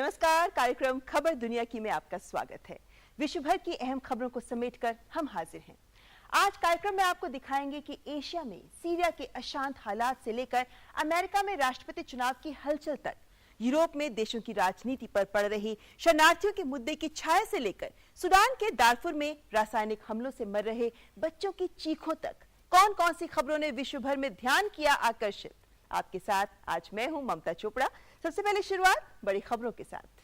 नमस्कार, कार्यक्रम खबर दुनिया की में आपका स्वागत है। विश्व भर की अहम खबरों को समेटकर हम हाजिर हैं। आज कार्यक्रम में आपको दिखाएंगे कि एशिया में सीरिया के अशांत हालात से लेकर अमेरिका में राष्ट्रपति चुनाव की हलचल तक, यूरोप में देशों की राजनीति पर पड़ रही शरणार्थियों के मुद्दे की छाया से लेकर सूडान के दारफुर में रासायनिक हमलों से मर रहे बच्चों की चीखों तक, कौन कौन सी खबरों ने विश्व भर में ध्यान किया आकर्षित। आपके साथ आज मैं हूं ममता चोपड़ा। सबसे पहले शुरुआत बड़ी खबरों के साथ।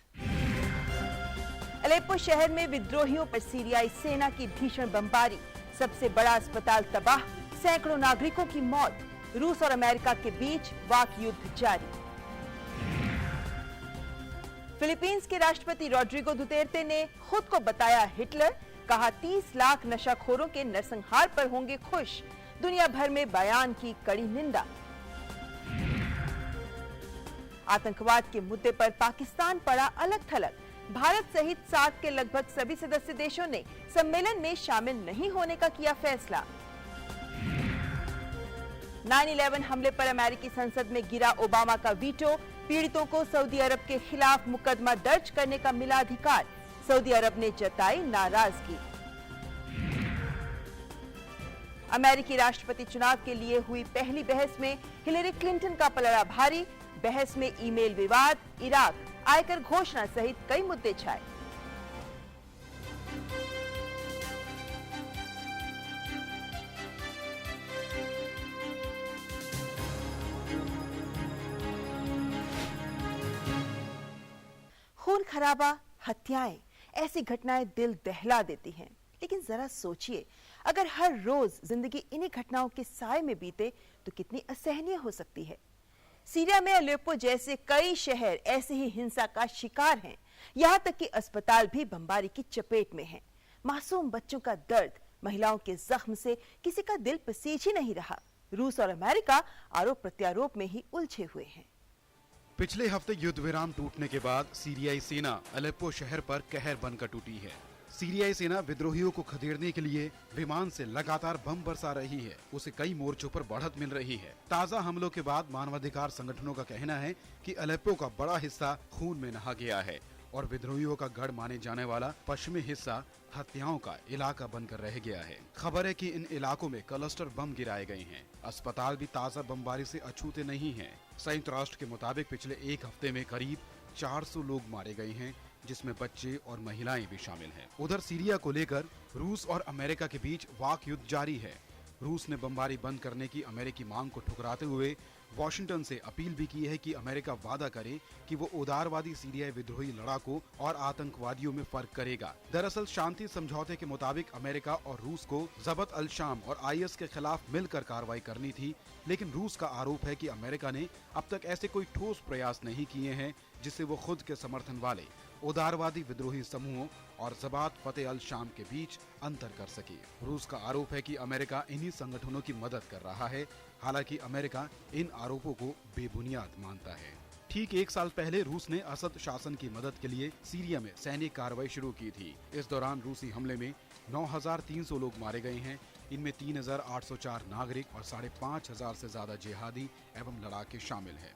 अलेप्पो शहर में विद्रोहियों पर सीरियाई सेना की भीषण बमबारी, सबसे बड़ा अस्पताल तबाह, सैकड़ों नागरिकों की मौत। रूस और अमेरिका के बीच वाक युद्ध जारी। फिलीपींस के राष्ट्रपति रोड्रिगो दुतेर्ते ने खुद को बताया हिटलर, कहा 30 लाख नशाखोरों के नरसंहार पर होंगे खुश। दुनिया भर में बयान की कड़ी निंदा। आतंकवाद के मुद्दे पर पाकिस्तान पड़ा अलग थलग। भारत सहित सार्क के लगभग सभी सदस्य देशों ने सम्मेलन में शामिल नहीं होने का किया फैसला। 9/11 हमले पर अमेरिकी संसद में गिरा ओबामा का वीटो, पीड़ितों को सऊदी अरब के खिलाफ मुकदमा दर्ज करने का मिला अधिकार, सऊदी अरब ने जताई नाराजगी। अमेरिकी राष्ट्रपति चुनाव के लिए हुई पहली बहस में हिलेरी क्लिंटन का पलड़ा भारी। बहस में ईमेल विवाद, इराक, आयकर घोषणा सहित कई मुद्दे छाए। खून खराबा, हत्याएं, ऐसी घटनाएं दिल दहला देती हैं। लेकिन जरा सोचिए, अगर हर रोज जिंदगी इन्हीं घटनाओं के साए में बीते तो कितनी असहनीय हो सकती है। सीरिया में अलेप्पो जैसे कई शहर ऐसे ही हिंसा का शिकार हैं। यहां तक कि अस्पताल भी बमबारी की चपेट में हैं। मासूम बच्चों का दर्द, महिलाओं के जख्म से किसी का दिल पसीज ही नहीं रहा। रूस और अमेरिका आरोप प्रत्यारोप में ही उलझे हुए हैं। पिछले हफ्ते युद्ध विराम टूटने के बाद सीरियाई सेना अलेप्पो शहर पर कहर बनकर टूटी है। सीरियाई सेना विद्रोहियों को खदेड़ने के लिए विमान से लगातार बम बरसा रही है। उसे कई मोर्चों पर बढ़त मिल रही है। ताज़ा हमलों के बाद मानवाधिकार संगठनों का कहना है कि अलेप्पो का बड़ा हिस्सा खून में नहा गया है और विद्रोहियों का गढ़ माने जाने वाला पश्चिमी हिस्सा हत्याओं का इलाका बनकर रह गया है। खबर है कि इन इलाकों में क्लस्टर बम गिराए गए हैं। अस्पताल भी ताज़ा बमबारी से अछूते नहीं हैं। संयुक्त राष्ट्र के मुताबिक पिछले एक हफ्ते में करीब 400 लोग मारे गए हैं, जिसमें बच्चे और महिलाएं भी शामिल हैं। उधर सीरिया को लेकर रूस और अमेरिका के बीच वाक युद्ध जारी है। रूस ने बमबारी बंद करने की अमेरिकी मांग को ठुकराते हुए वॉशिंगटन से अपील भी की है कि अमेरिका वादा करे कि वो उदारवादी सीरियाई विद्रोही लड़ाकों और आतंकवादियों में फर्क करेगा। दरअसल शांति समझौते के मुताबिक अमेरिका और रूस को जबत अल शाम और IS के खिलाफ मिलकर कार्रवाई करनी थी, लेकिन रूस का आरोप है कि अमेरिका ने अब तक ऐसे कोई ठोस प्रयास नहीं किए हैं जिससे वो खुद के समर्थन वाले उदारवादी विद्रोही समूहों और जबात फतेह अल शाम के बीच अंतर कर सके। रूस का आरोप है कि अमेरिका इन्हीं संगठनों की मदद कर रहा है। हालांकि अमेरिका इन आरोपों को बेबुनियाद मानता है। ठीक एक साल पहले रूस ने असद शासन की मदद के लिए सीरिया में सैनिक कार्रवाई शुरू की थी। इस दौरान रूसी हमले में 9,300 लोग मारे गए हैं। इनमें 3,804 नागरिक और 5,500 से ज्यादा जिहादी एवं लड़ाके शामिल हैं।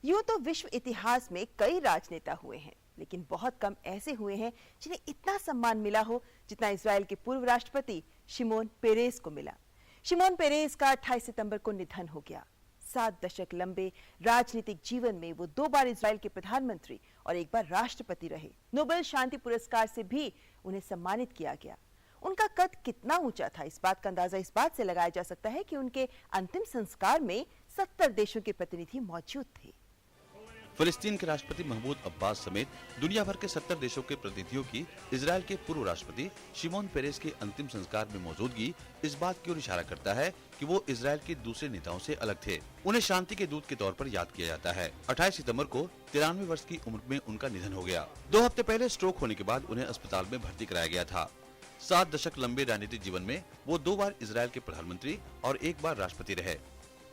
यूं तो विश्व इतिहास में कई राजनेता हुए हैं, लेकिन बहुत कम ऐसे हुए हैं जिन्हें इतना सम्मान मिला हो जितना इजराइल के पूर्व राष्ट्रपति शिमोन पेरेस को मिला। शिमोन पेरेस का 28 सितंबर को निधन हो गया। 7 दशक लंबे राजनीतिक जीवन में वो 2 बार इजराइल के प्रधानमंत्री और 1 बार राष्ट्रपति रहे। नोबेल शांति पुरस्कार से भी उन्हें सम्मानित किया गया। उनका कद कितना ऊंचा था, इस बात का अंदाजा इस बात से लगाया जा सकता है कि उनके अंतिम संस्कार में 70 देशों के प्रतिनिधि मौजूद थे। फिलिस्तीन के राष्ट्रपति महमूद अब्बास समेत दुनिया भर के 70 देशों के प्रतिनिधियों की इजराइल के पूर्व राष्ट्रपति शिमोन पेरेस के अंतिम संस्कार में मौजूदगी इस बात की ओर इशारा करता है कि वो इजराइल के दूसरे नेताओं से अलग थे। उन्हें शांति के दूत के तौर पर याद किया जाता है। 28 सितंबर को 93 वर्ष की उम्र में उनका निधन हो गया। 2 हफ्ते पहले स्ट्रोक होने के बाद उन्हें अस्पताल में भर्ती कराया गया था। 7 दशक लंबे राजनीतिक जीवन में वो 2 बार इजराइल के प्रधानमंत्री और 1 बार राष्ट्रपति रहे।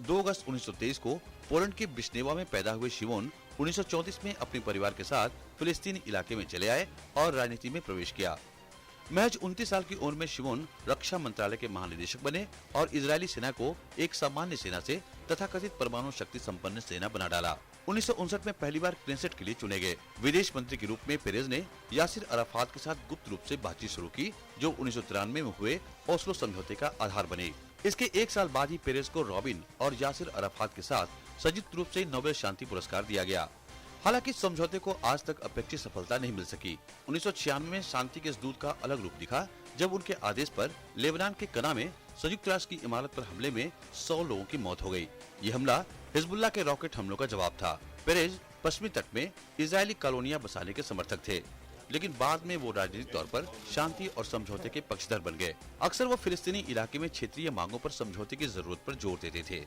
2 अगस्त 1923 को पोलैंड के बिश्नेवा में पैदा हुए शिमोन 1934 में अपने परिवार के साथ फिलिस्तीनी इलाके में चले आए और राजनीति में प्रवेश किया। महज 29 साल की उम्र में शिमोन रक्षा मंत्रालय के महानिदेशक बने और इजरायली सेना को एक सामान्य सेना से तथाकथित परमाणु शक्ति संपन्न सेना बना डाला। 1959 में पहली बार क्नेसेट के लिए चुने गए। विदेश मंत्री के रूप में पेरेज ने यासिर अराफात के साथ गुप्त रूप से बातचीत शुरू की, जो 1993 में हुए ओस्लो समझौते का आधार बनी। इसके एक साल बाद ही पेरेज को रॉबिन और यासिर अराफात के साथ संयुक्त रूप से नोबेल शांति पुरस्कार दिया गया। हालांकि समझौते को आज तक अपेक्षित सफलता नहीं मिल सकी। 1996 में शांति के इस दूत का अलग रूप दिखा, जब उनके आदेश पर लेबनान के कना में संयुक्त राष्ट्र की इमारत पर हमले में 100 लोगों की मौत हो गई। ये हमला हिजबुल्लाह के रॉकेट हमलों का जवाब था। पेरेज पश्चिमी तट में इजरायली कॉलोनियां बसाने के समर्थक थे, लेकिन बाद में वो राजनीतिक तौर पर शांति और समझौते के पक्षधर बन गए। अक्सर वो फिलिस्तीनी इलाके में क्षेत्रीय मांगों पर समझौते की जरूरत पर जोर देते थे।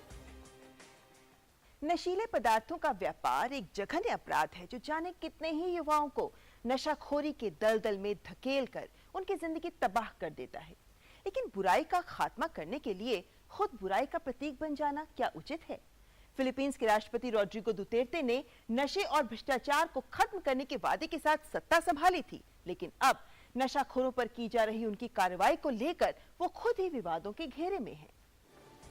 नशीले पदार्थों का व्यापार एक जघन्य अपराध है जो जाने कितने ही युवाओं को नशाखोरी के दलदल में धकेल कर उनकी जिंदगी तबाह कर देता है। लेकिन बुराई का खात्मा करने के लिए खुद बुराई का प्रतीक बन जाना क्या उचित है? फिलीपींस के राष्ट्रपति रोड्रिगो दुतेर्ते ने नशे और भ्रष्टाचार को खत्म करने के वादे के साथ सत्ता संभाली थी, लेकिन अब नशाखोरों पर की जा रही उनकी कार्रवाई को लेकर वो खुद ही विवादों के घेरे में हैं।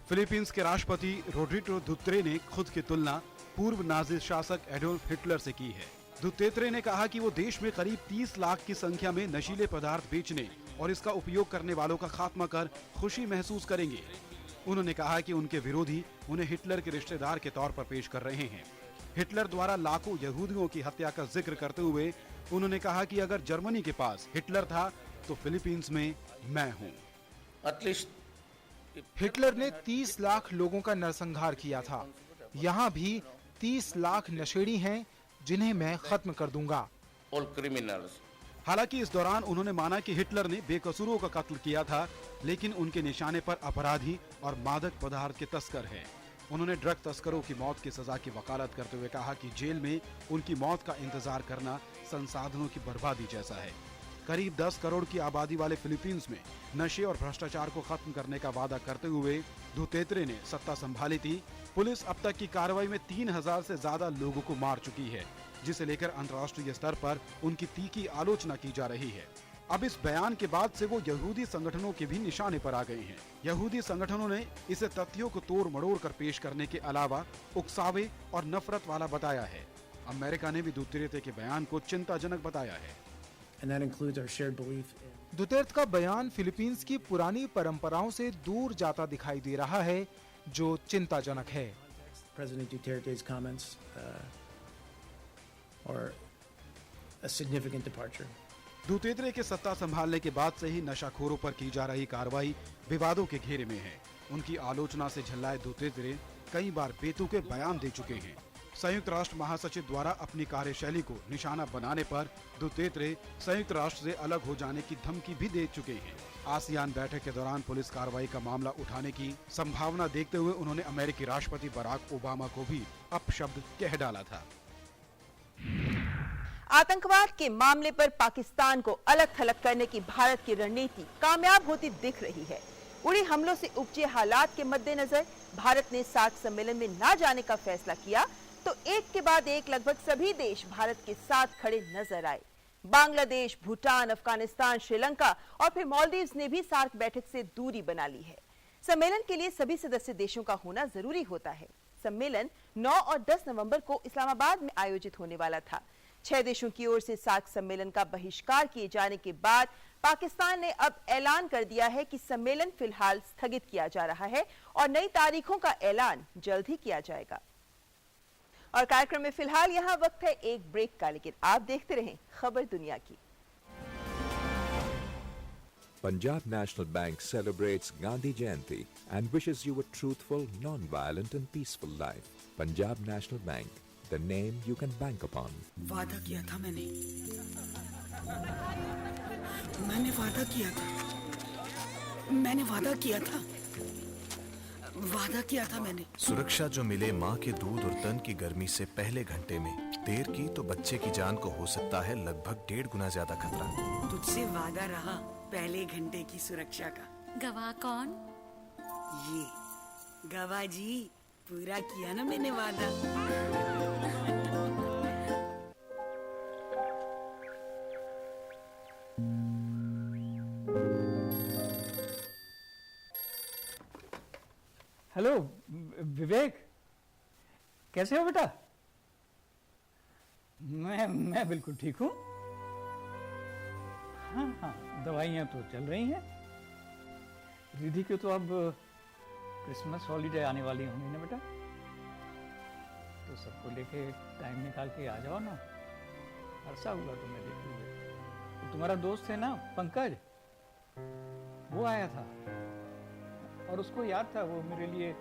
फिलीपींस के राष्ट्रपति रोड्रिगो दुतेर्ते ने खुद की तुलना पूर्व नाजी शासक एडोल्फ हिटलर से की है। दुतेर्ते ने कहा कि वो देश में करीब 30 लाख की संख्या में नशीले पदार्थ बेचने और इसका उपयोग करने वालों का खात्मा कर खुशी महसूस करेंगे। उन्होंने कहा कि उनके विरोधी उन्हें हिटलर के रिश्तेदार के तौर पर पेश कर रहे हैं। हिटलर द्वारा लाखों यहूदियों की हत्या का जिक्र करते हुए उन्होंने कहा कि अगर जर्मनी के पास हिटलर था तो फिलीपींस में मैं हूँ। हिटलर ने 30 लाख लोगों का नरसंहार किया था। यहाँ भी 30 लाख नशेड़ी हैं जिन्हें मैं खत्म कर दूंगा। हालांकि इस दौरान उन्होंने माना कि हिटलर ने बेकसूरों का कत्ल किया था, लेकिन उनके निशाने पर अपराधी और मादक पदार्थ के तस्कर हैं। उन्होंने ड्रग तस्करों की मौत की सजा की वकालत करते हुए कहा कि जेल में उनकी मौत का इंतजार करना संसाधनों की बर्बादी जैसा है। करीब 10 करोड़ की आबादी वाले फिलीपींस में नशे और भ्रष्टाचार को खत्म करने का वादा करते हुए दुतेर्ते ने सत्ता संभाली थी। पुलिस अब तक की कार्रवाई में 3000 से ज्यादा लोगों को मार चुकी है, जिसे लेकर अंतर्राष्ट्रीय स्तर पर उनकी तीखी आलोचना की जा रही है। अब इस बयान के बाद से वो यहूदी संगठनों के भी निशाने पर आ गए हैं। यहूदी संगठनों ने इसे तथ्यों को तोड़ मड़ोड़ कर पेश करने के अलावा उकसावे और नफरत वाला बताया है। अमेरिका ने भी दुतेर्ते के बयान को चिंताजनक बताया है। दुतेर्ते का बयान फिलीपींस की पुरानी परंपराओं से दूर जाता दिखाई दे रहा है, जो चिंताजनक है। President Duterte's comments are a significant departure. Duterte के सत्ता संभालने के बाद से ही नशाखोरों पर की जा रही कार्रवाई विवादों के घेरे में है। उनकी आलोचना से झल्लाए दुतेर्ते कई बार बेतुके बयान दे चुके हैं। संयुक्त राष्ट्र महासचिव द्वारा अपनी कार्यशैली को निशाना बनाने पर दुतेर्ते संयुक्त राष्ट्र से अलग हो जाने की धमकी भी दे चुके हैं। आसियान बैठक के दौरान पुलिस कार्रवाई का मामला उठाने की संभावना देखते हुए उन्होंने अमेरिकी राष्ट्रपति बराक ओबामा को भी अपशब्द कह डाला था। आतंकवाद के मामले पर पाकिस्तान को अलग थलग करने की भारत की रणनीति कामयाब होती दिख रही है। उड़ी हमलों से उपजे हालात के मद्देनजर भारत ने सार्क सम्मेलन में न जाने का फैसला किया तो एक के बाद एक लगभग सभी देश भारत के साथ खड़े नजर आए। बांग्लादेश, भूटान, अफगानिस्तान, श्रीलंका और फिर मालदीव्स ने भी सार्क बैठक से दूरी बना ली है। सम्मेलन के लिए सभी सदस्य देशों का होना जरूरी होता है। सम्मेलन 9 और 10 नवंबर को इस्लामाबाद में आयोजित होने वाला था। 6 देशों की ओर से सार्क सम्मेलन का बहिष्कार किए जाने के बाद पाकिस्तान ने अब ऐलान कर दिया है कि सम्मेलन फिलहाल स्थगित किया जा रहा है और नई तारीखों का ऐलान जल्द ही किया जाएगा। और कार्यक्रम में फिलहाल यहाँ वक्त है एक ब्रेक का, लेकिन आप देखते रहें खबर दुनिया की। Punjab National Bank celebrates Gandhi Jayanti and wishes you a truthful, non-violent and peaceful life. Punjab National Bank, the name you can bank upon. वादा किया था मैंने वादा किया था मैंने। सुरक्षा जो मिले माँ के दूध और तन की गर्मी से पहले घंटे में, देर की तो बच्चे की जान को हो सकता है लगभग 1.5 गुना ज्यादा खतरा। तुझसे वादा रहा पहले घंटे की सुरक्षा का। गवाह कौन? ये गवाह जी, पूरा किया ना मैंने वादा। हेलो विवेक, कैसे हो बेटा? मैं बिल्कुल ठीक हूँ। हाँ, दवाइयाँ तो चल रही हैं। रिधि की तो अब क्रिसमस हॉलीडे आने वाली होंगी ना बेटा, तो सबको लेके टाइम निकाल के आ जाओ ना। अरसा हुआ तो मैं देख लूँगा। तो तुम्हारा दोस्त है ना पंकज, वो आया था और उसको याद था, वो मेरे लिए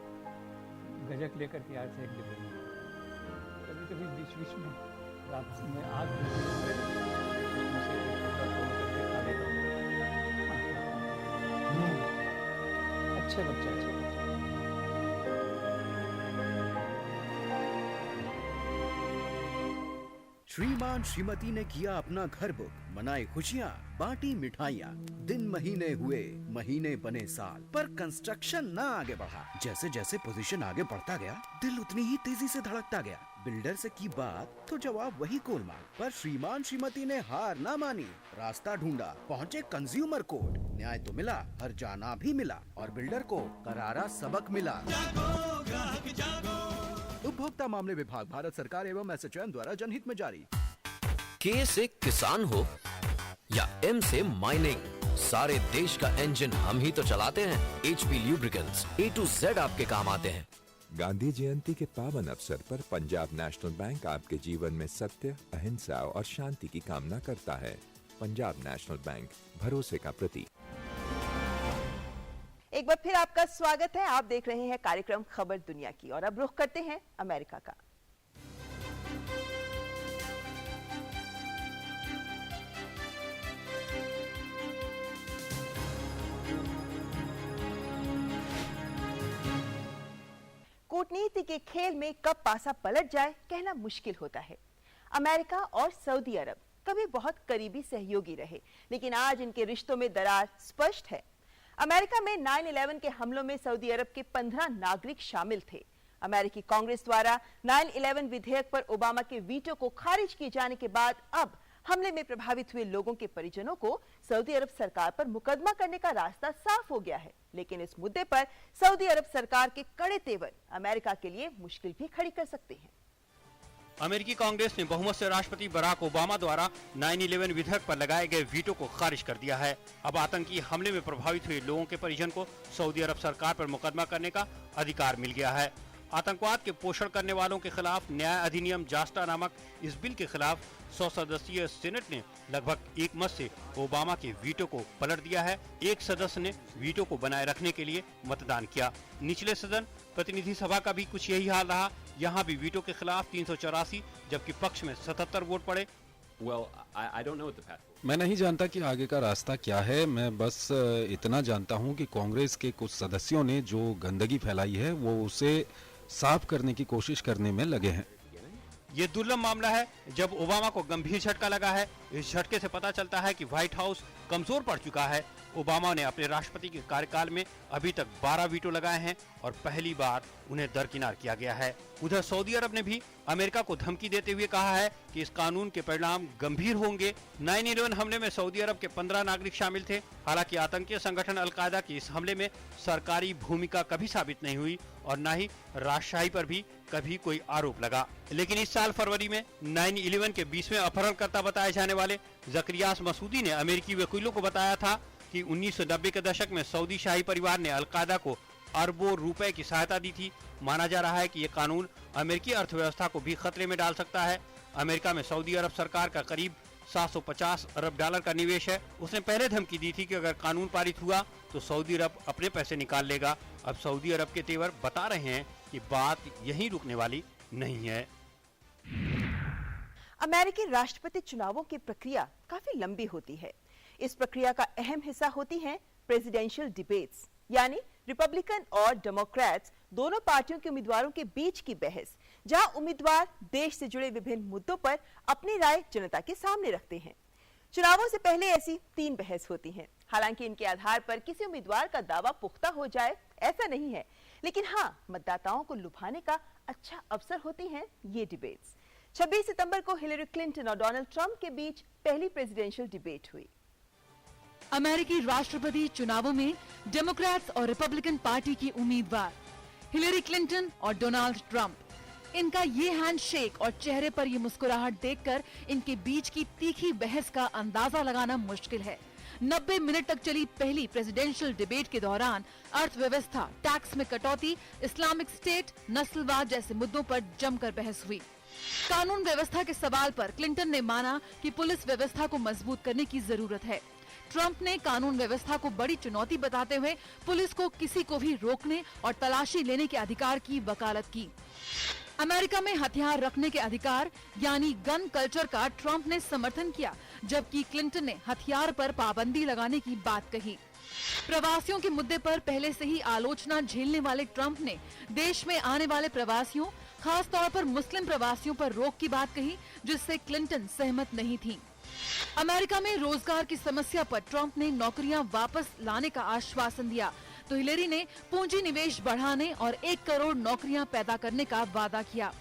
गजक लेकर के आए थे एक डिब्बे में। कभी कभी बीच बीच में रात में आग अच्छे बच्चे। श्रीमान श्रीमती ने किया अपना घर बुक, मनाई खुशियाँ, बांटी मिठाइयाँ, दिन महीने हुए, महीने बने साल, पर कंस्ट्रक्शन ना आगे बढ़ा। जैसे जैसे पोजीशन आगे बढ़ता गया, दिल उतनी ही तेजी से धड़कता गया। बिल्डर से की बात तो जवाब वही गोलमाल, पर श्रीमान श्रीमती ने हार ना मानी, रास्ता ढूंढा, पहुँचे कंज्यूमर कोर्ट। न्याय तो मिला, हर जाना भी मिला और बिल्डर को करारा सबक मिला। उपभोक्ता मामले विभाग, भारत सरकार एवं एसोचैम द्वारा जनहित में जारी। के से किसान हो या एम से माइनिंग, सारे देश का इंजन हम ही तो चलाते हैं। HP lubricants, A to Z आपके काम आते हैं। गांधी जयंती के पावन अवसर पर पंजाब नेशनल बैंक आपके जीवन में सत्य, अहिंसा और शांति की कामना करता है। पंजाब नेशनल बैंक, भरोसे का प्रतीक। एक बार फिर आपका स्वागत है। आप देख रहे हैं कार्यक्रम खबर दुनिया की और अब रुख करते हैं अमेरिका का। कूटनीति के खेल में कब पासा पलट जाए कहना मुश्किल होता है। अमेरिका और सऊदी अरब कभी बहुत करीबी सहयोगी रहे, लेकिन आज इनके रिश्तों में दरार स्पष्ट है। अमेरिका में 9/11 के हमलों में सऊदी अरब के 15 नागरिक शामिल थे। अमेरिकी कांग्रेस द्वारा 9/11 विधेयक पर ओबामा के वीटो को खारिज किए जाने के बाद अब हमले में प्रभावित हुए लोगों के परिजनों को सऊदी अरब सरकार पर मुकदमा करने का रास्ता साफ हो गया है। लेकिन इस मुद्दे पर सऊदी अरब सरकार के कड़े तेवर अमेरिका के लिए मुश्किल भी खड़ी कर सकते हैं। अमेरिकी कांग्रेस ने बहुमत से राष्ट्रपति बराक ओबामा द्वारा 9/11 विधेयक पर लगाए गए वीटो को खारिज कर दिया है। अब आतंकी हमले में प्रभावित हुए लोगों के परिजन को सऊदी अरब सरकार पर मुकदमा करने का अधिकार मिल गया है। आतंकवाद के पोषण करने वालों के खिलाफ न्याय अधिनियम जास्टा नामक इस बिल के खिलाफ 100 सदस्यीय सीनेट ने लगभग एक मत से ओबामा के वीटो को पलट दिया है। एक सदस्य ने वीटो को बनाए रखने के लिए मतदान किया। निचले सदन प्रतिनिधि सभा का भी कुछ यही हाल रहा। यहाँ भी वीटो के खिलाफ 384 जबकि पक्ष में 77 वोट पड़े। मैं नहीं जानता कि आगे का रास्ता क्या है। मैं बस इतना जानता हूँ कि कांग्रेस के कुछ सदस्यों ने जो गंदगी फैलाई है वो उसे साफ करने की कोशिश करने में लगे हैं। ये दुर्लभ मामला है जब ओबामा को गंभीर झटका लगा है। इस झटके से पता चलता है कि व्हाइट हाउस कमजोर पड़ चुका है। ओबामा ने अपने राष्ट्रपति के कार्यकाल में अभी तक 12 वीटो लगाए हैं और पहली बार उन्हें दरकिनार किया गया है। उधर सऊदी अरब ने भी अमेरिका को धमकी देते हुए कहा है कि इस कानून के परिणाम गंभीर होंगे। 9/11 हमले में सऊदी अरब के 15 नागरिक शामिल थे। हालांकि आतंकी संगठन अलकायदा की इस हमले में सरकारी भूमिका कभी साबित नहीं हुई और न ही राजशाही पर भी कभी कोई आरोप लगा। लेकिन इस साल फरवरी में 9/11 के 20वें अपहरणकर्ता बताए जाने वाले जकरियास मसूदी ने अमेरिकी वकीलों को बताया था कि 1990 के दशक में सऊदी शाही परिवार ने अलकायदा को अरबों रुपए की सहायता दी थी। माना जा रहा है कि ये कानून अमेरिकी अर्थव्यवस्था को भी खतरे में डाल सकता है। अमेरिका में सऊदी अरब सरकार का करीब 750 अरब डॉलर का निवेश है। उसने पहले धमकी दी थी कि अगर कानून पारित हुआ तो सऊदी अरब अपने पैसे निकाल लेगा। अब सऊदी अरब के तेवर बता रहे हैं कि बात यहीं रुकने वाली नहीं है। अमेरिकी राष्ट्रपति चुनावों की प्रक्रिया काफी लंबी होती है। इस प्रक्रिया का अहम हिस्सा होती है प्रेसिडेंशियल डिबेट्स, यानी रिपब्लिकन और डेमोक्रेट्स दोनों पार्टियों के उम्मीदवारों के बीच की बहस, जहां उम्मीदवार देश से जुड़े विभिन्न मुद्दों पर अपनी राय जनता के सामने रखते हैं। चुनावों से पहले ऐसी 3 बहस होती हैं। हालांकि इनके आधार पर किसी उम्मीदवार का दावा पुख्ता हो जाए ऐसा नहीं है, लेकिन हाँ, मतदाताओं को लुभाने का अच्छा अवसर होती हैं ये डिबेट्स। 26 सितंबर को हिलेरी क्लिंटन और डोनाल्ड ट्रंप के बीच पहली प्रेसिडेंशियल डिबेट हुई। अमेरिकी राष्ट्रपति चुनावों में डेमोक्रेट्स और रिपब्लिकन पार्टी की उम्मीदवार हिलेरी क्लिंटन और डोनाल्ड ट्रंप इनका ये हैंडशेक और चेहरे पर ये मुस्कुराहट देखकर इनके बीच की तीखी बहस का अंदाजा लगाना मुश्किल है। 90 मिनट तक चली पहली प्रेसिडेंशियल डिबेट के दौरान अर्थव्यवस्था, टैक्स में कटौती, इस्लामिक स्टेट, नस्लवाद जैसे मुद्दों पर जमकर बहस हुई। कानून व्यवस्था के सवाल पर क्लिंटन ने माना कि पुलिस व्यवस्था को मजबूत करने की जरूरत है। ट्रंप ने कानून व्यवस्था को बड़ी चुनौती बताते हुए पुलिस को किसी को भी रोकने और तलाशी लेने के अधिकार की वकालत की। अमेरिका में हथियार रखने के अधिकार यानी गन कल्चर का ट्रंप ने समर्थन किया, जबकि क्लिंटन ने हथियार पर पाबंदी लगाने की बात कही। प्रवासियों के मुद्दे पर पहले से ही आलोचना झेलने वाले ट्रंप ने देश में आने वाले प्रवासियों, खास तौर पर मुस्लिम प्रवासियों पर रोक की बात कही, जिससे क्लिंटन सहमत नहीं थी। अमेरिका में रोजगार की समस्या पर ट्रंप ने नौकरियां वापस लाने का आश्वासन दिया, तो हिलेरी ने पूंजी निवेश बढ़ाने और 1 करोड़ नौकरियां पैदा करने का वादा किया।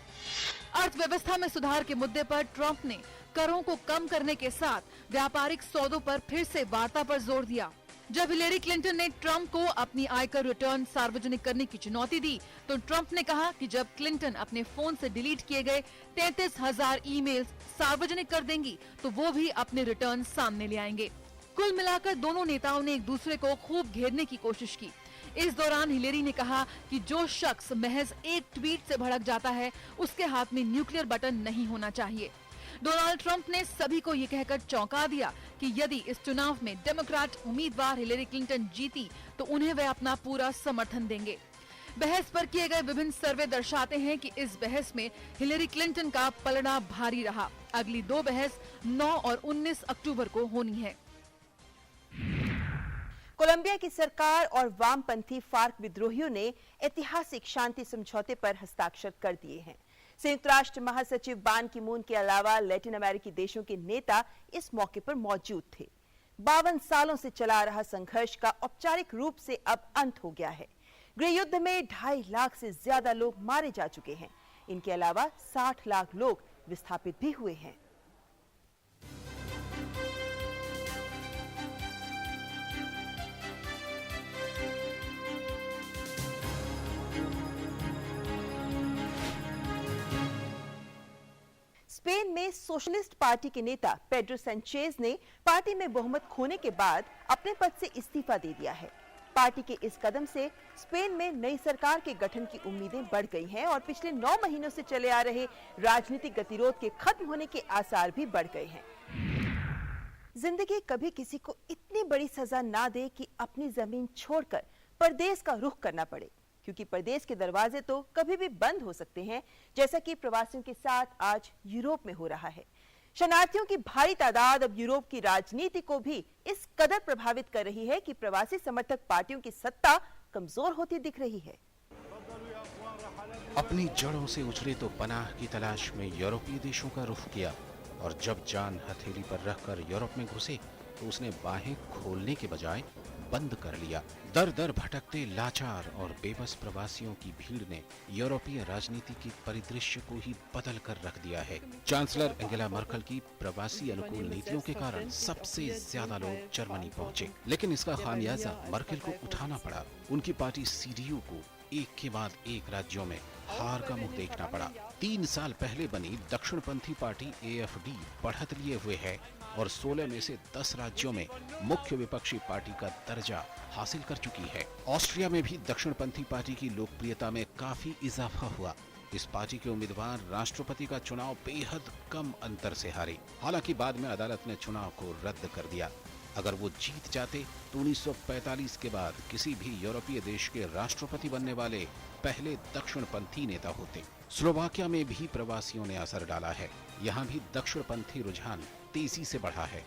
अर्थव्यवस्था में सुधार के मुद्दे पर ट्रंप ने करों को कम करने के साथ व्यापारिक सौदों पर फिर से वार्ता पर जोर दिया। जब हिलेरी क्लिंटन ने ट्रंप को अपनी आयकर रिटर्न सार्वजनिक करने की चुनौती दी, तो ट्रंप ने कहा कि जब क्लिंटन अपने फोन से डिलीट किए गए 33,000 ईमेल्स सार्वजनिक कर देंगी, तो वो भी अपने रिटर्न सामने ले आएंगे। कुल मिलाकर दोनों नेताओं ने एक दूसरे को खूब घेरने की कोशिश की। इस दौरान हिलेरी ने कहा कि जो शख्स महज एक ट्वीट से भड़क जाता है, उसके हाथ में न्यूक्लियर बटन नहीं होना चाहिए। डोनाल्ड ट्रंप ने सभी को ये कहकर चौंका दिया कि यदि इस चुनाव में डेमोक्रेट उम्मीदवार हिलेरी क्लिंटन जीती, तो उन्हें वे अपना पूरा समर्थन देंगे। बहस पर किए गए विभिन्न सर्वे दर्शाते हैं कि इस बहस में हिलेरी क्लिंटन का पलड़ा भारी रहा। अगली 2 बहस 9 और 19 अक्टूबर को होनी है। कोलंबिया की सरकार और वामपंथी फार्क विद्रोहियों ने ऐतिहासिक शांति समझौते पर हस्ताक्षर कर दिए हैं। संयुक्त राष्ट्र महासचिव बान की मून के अलावा लैटिन अमेरिकी देशों के नेता इस मौके पर मौजूद थे। 52 सालों से चला रहा संघर्ष का औपचारिक रूप से अब अंत हो गया है। गृह युद्ध में 2.5 लाख से ज्यादा लोग मारे जा चुके हैं। इनके अलावा 60 लाख लोग विस्थापित भी हुए हैं। स्पेन में सोशलिस्ट पार्टी के नेता पेड्रो सैंचेज ने पार्टी में बहुमत खोने के बाद अपने पद से इस्तीफा दे दिया है। पार्टी के इस कदम से स्पेन में नई सरकार के गठन की उम्मीदें बढ़ गई हैं और पिछले 9 महीनों से चले आ रहे राजनीतिक गतिरोध के खत्म होने के आसार भी बढ़ गए हैं। जिंदगी कभी किसी को इतनी बड़ी सजा ना दे कि अपनी जमीन छोड़कर परदेश का रुख करना पड़े, क्योंकि परदेश के दरवाजे तो कभी भी बंद हो सकते हैं, जैसा कि प्रवासियों के साथ आज यूरोप में हो रहा है। शरणार्थियों की भारी तादाद अब यूरोप की राजनीति को भी इस कदर प्रभावित कर रही है कि प्रवासी समर्थक पार्टियों की सत्ता कमजोर होती दिख रही है। अपनी जड़ों से उछले तो पनाह की तलाश में यूरोपीय देशों का रुख किया, और जब जान हथेली पर रखकर यूरोप में घुसे तो उसने बाहें खोलने के बजाय बंद कर लिया। दर दर भटकते लाचार और बेबस प्रवासियों की भीड़ ने यूरोपीय राजनीति की परिदृश्य को ही बदल कर रख दिया है। चांसलर एंगेला मर्केल की प्रवासी अनुकूल नीतियों के कारण सबसे ज्यादा लोग जर्मनी पहुंचे, लेकिन इसका खामियाजा मर्केल को उठाना पड़ा। उनकी पार्टी सीडीयू को एक के बाद एक राज्यों में हार का मुंह देखना पड़ा। 3 साल पहले बनी दक्षिणपंथी पार्टी एएफडी बढ़त लिए हुए है और 16 में से 10 राज्यों में मुख्य विपक्षी पार्टी का दर्जा हासिल कर चुकी है। ऑस्ट्रिया में भी दक्षिणपंथी पार्टी की लोकप्रियता में काफी इजाफा हुआ। इस पार्टी के उम्मीदवार राष्ट्रपति का चुनाव बेहद कम अंतर से हारे। हालांकि बाद में अदालत ने चुनाव को रद्द कर दिया। अगर वो जीत जाते तो 1945 के बाद किसी भी यूरोपीय देश के राष्ट्रपति बनने वाले पहले दक्षिणपंथी नेता होते। स्लोवाकिया में भी प्रवासियों ने असर डाला है। यहाँ भी दक्षिणपंथी रुझान तेजी से बढ़ा है।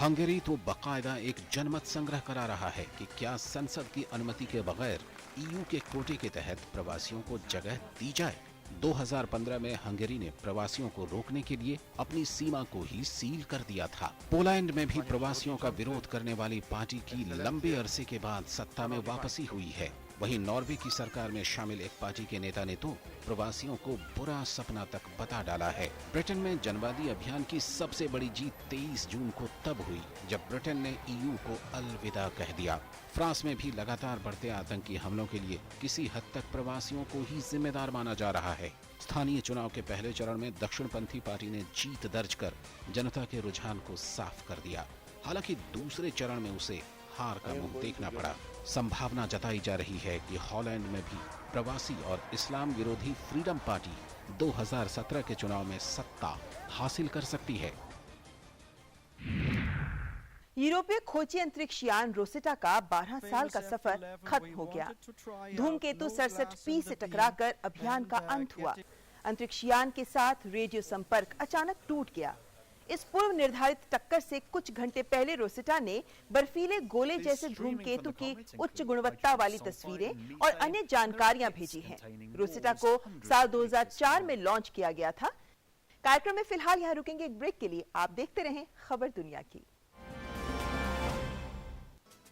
हंगेरी तो बाकायदा एक जनमत संग्रह करा रहा है कि क्या संसद की अनुमति के बगैर ईयू के कोटे के तहत प्रवासियों को जगह दी जाए। 2015 में हंगेरी ने प्रवासियों को रोकने के लिए अपनी सीमा को ही सील कर दिया था। पोलैंड में भी प्रवासियों का विरोध करने वाली पार्टी की लंबे अरसे के बाद सत्ता में वापसी हुई है। वहीं नॉर्वे की सरकार में शामिल एक पार्टी के नेता ने तो प्रवासियों को बुरा सपना तक बता डाला है। ब्रिटेन में जनवादी अभियान की सबसे बड़ी जीत 23 जून को तब हुई जब ब्रिटेन ने EU को अलविदा कह दिया। फ्रांस में भी लगातार बढ़ते आतंकी हमलों के लिए किसी हद तक प्रवासियों को ही जिम्मेदार माना जा रहा है। स्थानीय चुनाव के पहले चरण में दक्षिणपंथी पार्टी ने जीत दर्ज कर जनता के रुझान को साफ कर दिया। हालांकि दूसरे चरण में उसे हार का मुंह देखना पड़ा। संभावना जताई जा रही है कि हॉलैंड में भी प्रवासी और इस्लाम विरोधी फ्रीडम पार्टी 2017 के चुनाव में सत्ता हासिल कर सकती है। यूरोपीय खोजी अंतरिक्ष यान रोसेटा का 12 साल का सफर खत्म हो गया। धूमकेतु 67P से टकराकर अभियान का अंत हुआ। अंतरिक्ष यान के साथ रेडियो संपर्क अचानक टूट गया। इस पूर्व निर्धारित टक्कर से कुछ घंटे पहले रोसेटा ने बर्फीले गोले जैसे धूमकेतु की उच्च गुणवत्ता वाली तस्वीरें और अन्य जानकारियां भेजी हैं। रोसेटा को साल 2004 में लॉन्च किया गया था। कार्यक्रम में फिलहाल यहाँ रुकेंगे एक ब्रेक के लिए। आप देखते रहें खबर दुनिया की।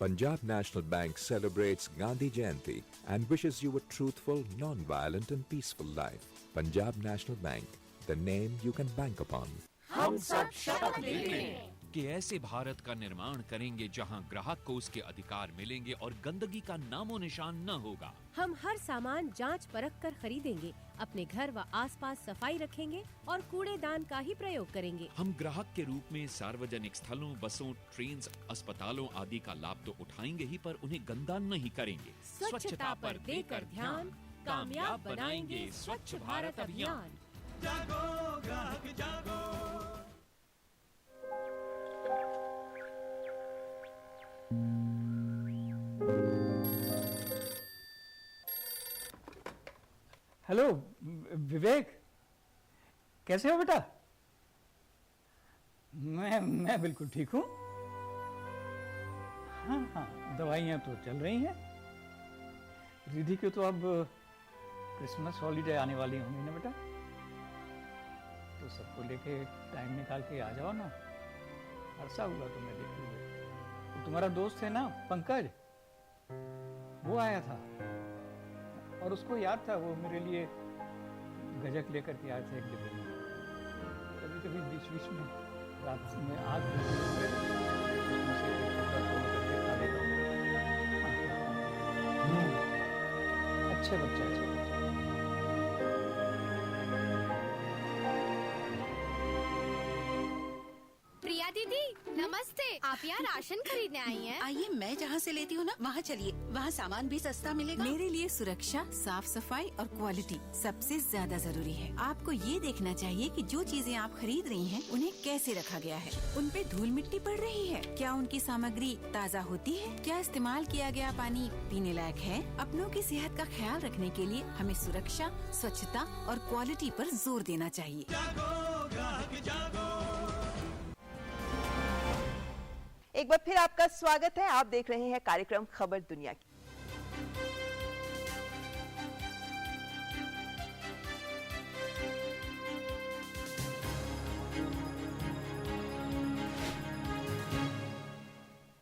Punjab National Bank celebrates Gandhi Jayanti and wishes you a truthful, non-violent and peaceful life. Punjab National Bank, the name you can bank upon. हम सब शपथ लेते हैं कि ऐसे भारत का निर्माण करेंगे जहां ग्राहक को उसके अधिकार मिलेंगे और गंदगी का नामो निशान न होगा। हम हर सामान जांच परख कर खरीदेंगे, अपने घर व आसपास सफाई रखेंगे और कूड़ेदान का ही प्रयोग करेंगे। हम ग्राहक के रूप में सार्वजनिक स्थलों, बसों, ट्रेन, अस्पतालों आदि का लाभ तो उठाएंगे ही, पर उन्हें गंदा नहीं करेंगे। स्वच्छता पर देकर ध्यान, कामयाब बनाएंगे स्वच्छ भारत अभियान। जागो ग्राहक जागो। हेलो विवेक, कैसे हो बेटा? मैं बिल्कुल ठीक हूँ। हाँ, दवाइयाँ तो चल रही हैं। रिधि की तो अब क्रिसमस हॉलीडे आने वाली होंगी ना बेटा, तो सबको लेके टाइम निकाल के आ जाओ ना। अरसा हुआ तो मैं देख लूँगा। तो तुम्हारा दोस्त है ना पंकज, वो आया था और उसको याद था, वो मेरे लिए गजक लेकर के आए थे एक डिब्बे में। कभी कभी बीच बीच में रात में आग अच्छे बच्चे। प्रिया दीदी नमस्ते, आप यहाँ राशन खरीदने आई हैं? आइए, मैं जहाँ से लेती हूँ ना वहाँ चलिए, वहाँ सामान भी सस्ता मिलेगा। मेरे लिए सुरक्षा, साफ सफाई और क्वालिटी सबसे ज्यादा जरूरी है। आपको ये देखना चाहिए कि जो चीजें आप खरीद रही हैं, उन्हें कैसे रखा गया है, उन पे धूल मिट्टी पड़ रही है, क्या उनकी सामग्री ताज़ा होती है, क्या इस्तेमाल किया गया पानी पीने लायक है। अपनों की सेहत का ख्याल रखने के लिए हमें सुरक्षा, स्वच्छता और क्वालिटी पर जोर देना चाहिए। एक बार फिर आपका स्वागत है। आप देख रहे हैं कार्यक्रम खबर दुनिया की।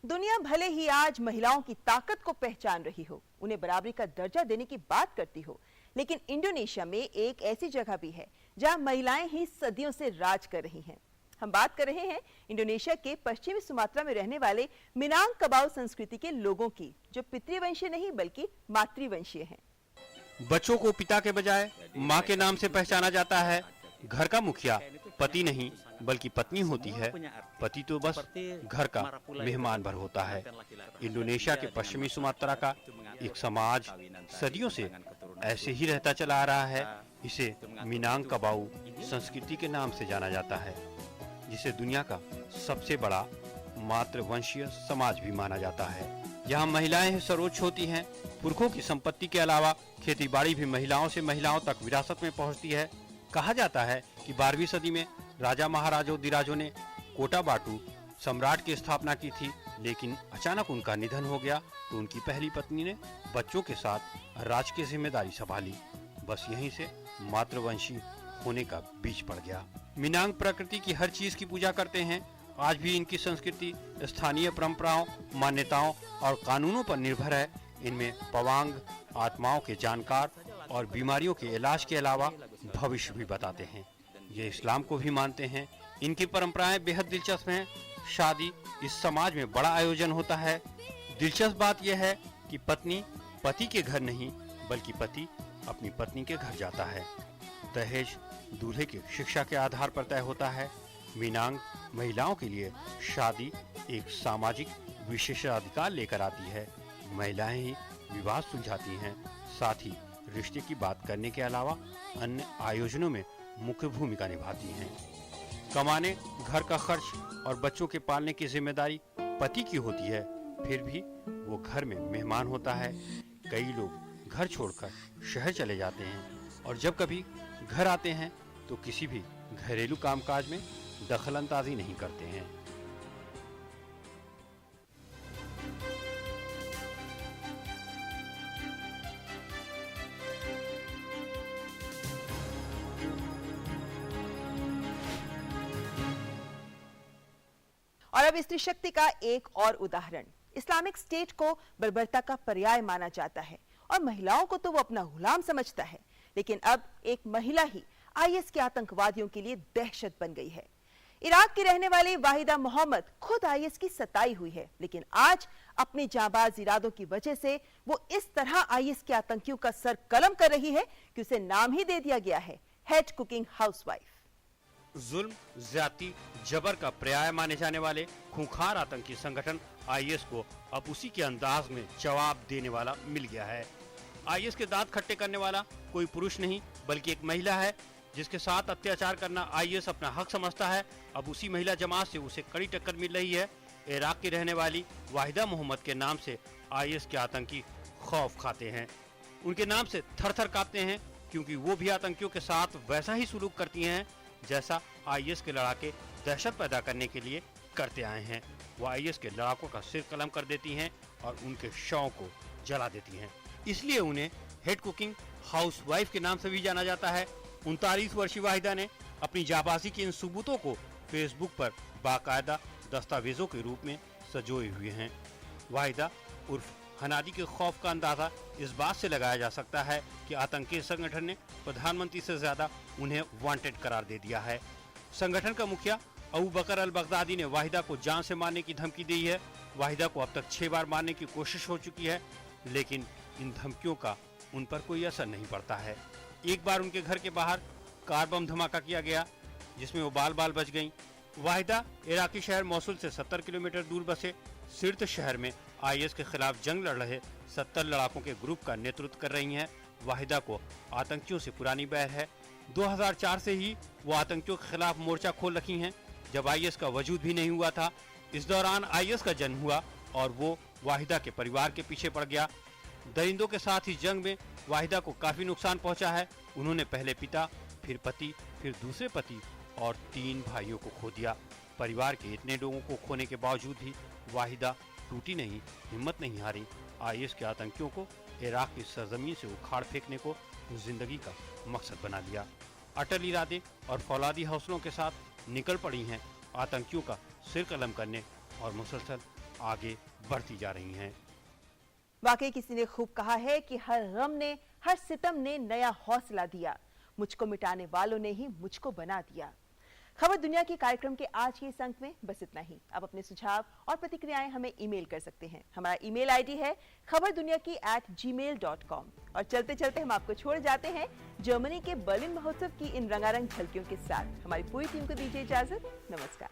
दुनिया भले ही आज महिलाओं की ताकत को पहचान रही हो, उन्हें बराबरी का दर्जा देने की बात करती हो, लेकिन इंडोनेशिया में एक ऐसी जगह भी है जहां महिलाएं ही सदियों से राज कर रही हैं। हम बात कर रहे हैं इंडोनेशिया के पश्चिमी सुमात्रा में रहने वाले मिनांगकबाउ संस्कृति के लोगों की, जो पितृवंशीय नहीं बल्कि मातृवंशीय हैं। बच्चों को पिता के बजाय माँ के नाम से पहचाना जाता है। घर का मुखिया पति नहीं बल्कि पत्नी होती है। पति तो बस घर का मेहमान भर होता है। इंडोनेशिया के पश्चिमी सुमात्रा का एक समाज सदियों से ऐसे ही रहता चला आ रहा है। इसे मिनांगकबाउ संस्कृति के नाम से जाना जाता है, जिसे दुनिया का सबसे बड़ा मातृवंशीय समाज भी माना जाता है। यहाँ महिलाएं सर्वोच्च होती हैं। पुरखों की संपत्ति के अलावा खेतीबाड़ी भी महिलाओं से महिलाओं तक विरासत में पहुँचती है। कहा जाता है कि 12वीं सदी में राजा महाराजों ने कोटाबाटू सम्राट की स्थापना की थी, लेकिन अचानक उनका निधन हो गया तो उनकी पहली पत्नी ने बच्चों के साथ राज की जिम्मेदारी संभाली। बस यहीं से मातृवंशी होने का बीज पड़ गया। मिनांग प्रकृति की हर चीज की पूजा करते हैं। आज भी इनकी संस्कृति स्थानीय परंपराओं, मान्यताओं और कानूनों पर निर्भर है। इनमें पवांग, आत्माओं के जानकार और बीमारियों के इलाज के अलावा भविष्य भी बताते हैं। ये इस्लाम को भी मानते हैं। इनकी परंपराएं बेहद दिलचस्प हैं। शादी इस समाज में बड़ा आयोजन होता है। दिलचस्प बात यह है कि पत्नी पति के घर नहीं बल्कि पति अपनी पत्नी के घर जाता है। दहेज दूल्हे की शिक्षा के आधार पर तय होता है। मीनांग महिलाओं के लिए शादी एक सामाजिक विशेषाधिकार लेकर आती है। महिलाएं ही विवाद सुलझाती हैं, साथ ही रिश्ते की बात करने के अलावा अन्य आयोजनों में मुख्य भूमिका निभाती हैं। कमाने, घर का खर्च और बच्चों के पालने की जिम्मेदारी पति की होती है, फिर भी वो घर में मेहमान होता है। कई लोग घर छोड़कर शहर चले जाते हैं और जब कभी घर आते हैं तो किसी भी घरेलू कामकाज में दखलंदाजी नहीं करते हैं। और अब स्त्री शक्ति का एक और उदाहरण। इस्लामिक स्टेट को बर्बरता का पर्याय माना जाता है और महिलाओं को तो वो अपना गुलाम समझता है, लेकिन अब एक महिला ही आईएस के आतंकवादियों के लिए दहशत बन गई है। इराक की रहने वाली वाहिदा मोहम्मद खुद आईएस की सताई हुई है, लेकिन आज अपने जांबाज इरादों की वजह से वो इस तरह आईएस के आतंकियों का सर कलम कर रही है कि उसे नाम ही दे दिया गया है हेड कुकिंग हाउसवाइफ। जुल्म, ज्यादती, जबर का पर्याय माने जाने वाले खूंखार आतंकी संगठन आईएस को अब उसी के अंदाज में जवाब देने वाला मिल गया है। आईएस के दांत खट्टे करने वाला कोई पुरुष नहीं बल्कि एक महिला है, जिसके साथ अत्याचार करना आईएस अपना हक समझता है। अब उसी महिला जमात से उसे कड़ी टक्कर मिल रही है। इराक की रहने वाली वाहिदा मोहम्मद के नाम से आईएस के आतंकी खौफ खाते हैं। उनके नाम से थर थर कांपते हैं, क्योंकि वो भी आतंकियों के साथ वैसा ही सुलूक करती हैं जैसा आईएस के लड़ाके दहशत पैदा करने के लिए करते आए हैं। वो आईएस के लड़ाकों का सिर कलम कर देती हैं और उनके शवों को जला देती हैं। इसलिए उन्हें हेड कुकिंग हाउसवाइफ के नाम से भी जाना जाता है। 39 वर्षीय वाहिदा ने अपनी जाबाजी के इन सबूतों को फेसबुक पर बाकायदा दस्तावेजों के रूप में सजोए हुए हैं। वाहिदा उर्फ हनादी के खौफ का अंदाजा इस बात से लगाया जा सकता है कि आतंकी संगठन ने प्रधानमंत्री से ज्यादा उन्हें वांटेड करार दे दिया है। संगठन का मुखिया अबू बकर अल बगदादी ने वाहिदा को जान से मारने की धमकी दी है। वाहिदा को अब तक 6 बार मारने की कोशिश हो चुकी है, लेकिन इन धमकियों का उन पर कोई असर नहीं पड़ता है। एक बार उनके घर के बाहर कार बम धमाका किया गया, जिसमें वो बाल बाल बच गईं। वाहिदा इराकी शहर मौसुल से 70 किलोमीटर दूर बसे सिर्त शहर में आईएस के खिलाफ जंग लड़ रहे 70 लड़ाकों के ग्रुप का नेतृत्व कर रही हैं। वाहिदा को आतंकियों से पुरानी बैर है। 2004 से ही वो आतंकियों के खिलाफ मोर्चा खोल रखी हैं, जब आईएस का वजूद भी नहीं हुआ था। इस दौरान आईएस का जन्म हुआ और वो वाहिदा के परिवार के पीछे पड़ गया। दरिंदों के साथ ही जंग में वाहिदा को काफी नुकसान पहुंचा है। उन्होंने पहले पिता, फिर पति, फिर दूसरे पति और 3 भाइयों को खो दिया। परिवार के इतने लोगों को खोने के बावजूद भी वाहिदा टूटी नहीं, हिम्मत नहीं हारी। आईएस के आतंकियों को इराक की सरजमीन से उखाड़ फेंकने को जिंदगी का मकसद बना लिया। अटल इरादे और फौलादी हौसलों के साथ निकल पड़ी हैं आतंकियों का सिर कलम करने और मुसलसल आगे बढ़ती जा रही हैं। वाकई किसी ने खूब कहा है कि हर गम ने, हर सितम ने नया हौसला दिया। मुझको मिटाने वालों ने ही मुझको बना दिया। खबर दुनिया के कार्यक्रम के आज के इस अंक में बस इतना ही। आप अपने सुझाव और प्रतिक्रियाएं हमें ईमेल कर सकते हैं। हमारा ईमेल आईडी है khabarduniaki@gmail.com। और चलते चलते हम आपको छोड़ जाते हैं जर्मनी के बर्लिन महोत्सव की इन रंगारंग झलकियों के साथ। हमारी पूरी टीम को दीजिए इजाजत। नमस्कार।